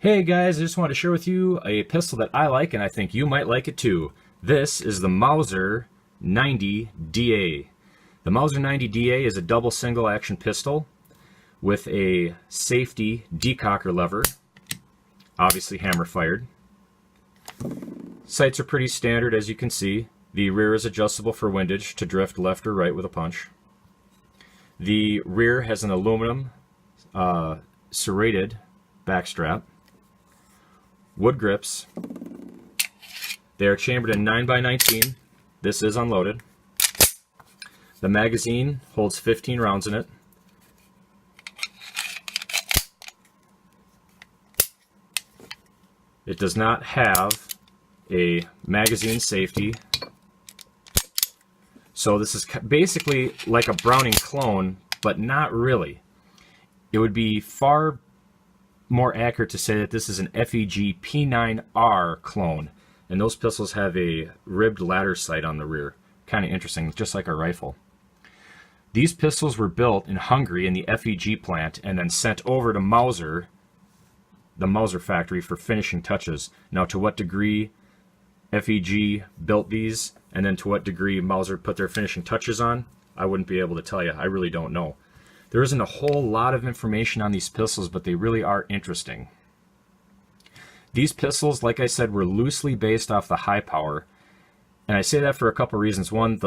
Hey guys, I just wanted to share with you a pistol that I like and I think you might like it too. This is the Mauser 90DA. The Mauser 90DA is a double single action pistol with a safety decocker lever, obviously hammer fired. Sights are pretty standard, as you can see. The rear is adjustable for windage to drift left or right with a punch. The rear has an aluminum serrated backstrap. Wood grips. They are chambered in 9x19. This is unloaded. The magazine holds 15 rounds in it. It does not have a magazine safety. So this is basically like a Browning clone, but not really. It would be far more accurate to say that this is an FEG P9R clone, and those pistols have a ribbed ladder sight on the rear. Kind of interesting, just like a rifle. These pistols were built in Hungary in the FEG plant and then sent over to Mauser, the Mauser factory, for finishing touches. Now, to what degree FEG built these and then to what degree Mauser put their finishing touches on, I wouldn't be able to tell you. I really don't know. There isn't a whole lot of information on these pistols, but they really are interesting. These pistols, like I said, were loosely based off the high power, and I say that for a couple reasons. One,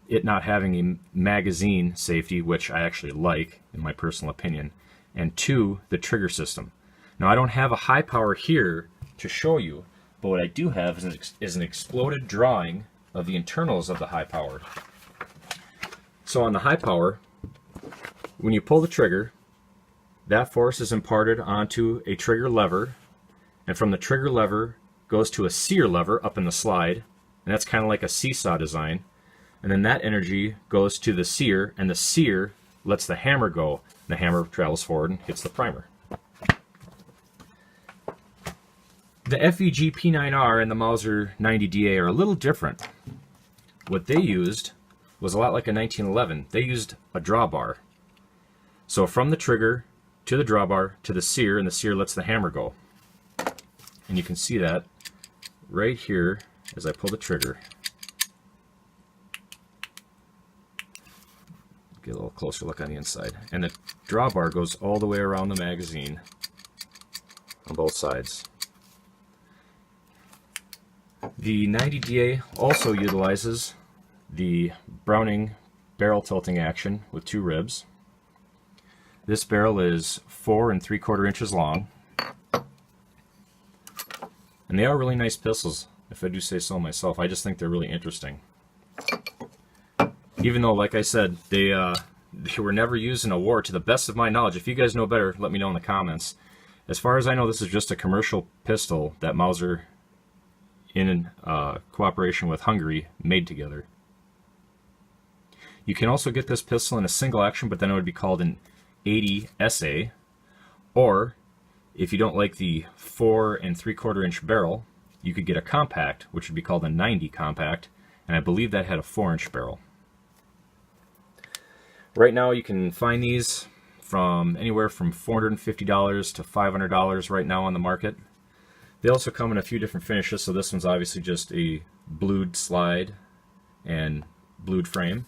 it not having a magazine safety, which I actually like in my personal opinion, and two, the trigger system. Now, I don't have a high power here to show you, but what I do have is an exploded drawing of the internals of the high power. So on the high power, when you pull the trigger, that force is imparted onto a trigger lever, and from the trigger lever goes to a sear lever up in the slide, and that's kind of like a seesaw design, and then that energy goes to the sear, and the sear lets the hammer go. The hammer travels forward and hits the primer. The FEG P9R and the Mauser 90DA are a little different. What they used was a lot like a 1911. They used a drawbar. So from the trigger to the drawbar to the sear, and the sear lets the hammer go. And you can see that right here as I pull the trigger. Get a little closer look on the inside. And the drawbar goes all the way around the magazine on both sides. The 90DA also utilizes the Browning barrel tilting action with two ribs. This barrel is 4 3/4 inches long, and they are really nice pistols, if I do say so myself. I just think they're really interesting. Even though, like I said, they were never used in a war, to the best of my knowledge. If you guys know better, let me know in the comments. As far as I know, this is just a commercial pistol that Mauser, in cooperation with Hungary, made together. You can also get this pistol in a single action, but then it would be called an 80 SA, or if you don't like the 4 3/4 inch barrel, you could get a compact, which would be called a 90 compact, and I believe that had a 4-inch barrel. Right now you can find these from anywhere from $450 to $500 right now on the market. They also come in a few different finishes, so this one's obviously just a blued slide and blued frame.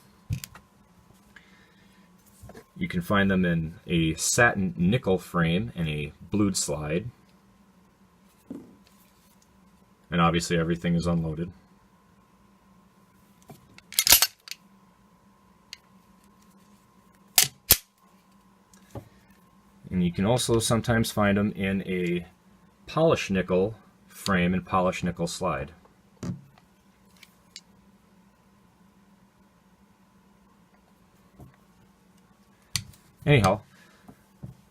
You can find them in a satin nickel frame and a blued slide. And obviously everything is unloaded. And you can also sometimes find them in a polished nickel frame and polished nickel slide. Anyhow,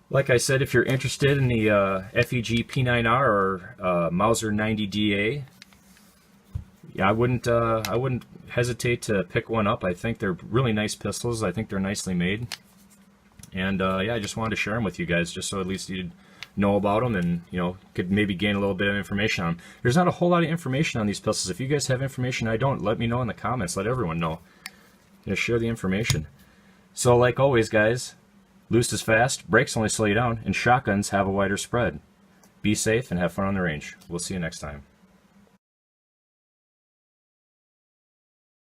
like I said, if you're interested in the FEG P9R or Mauser 90DA, yeah, I wouldn't hesitate to pick one up. I think they're really nice pistols. I think they're nicely made, and yeah, I just wanted to share them with you guys, just so at least you'd know about them and could maybe gain a little bit of information on them. There's not a whole lot of information on these pistols. If you guys have information I don't, let me know in the comments. Let everyone know. Share the information. So like always, guys, Loose is fast, brakes only slow you down, and shotguns have a wider spread. Be safe and have fun on the range. We'll see you next time.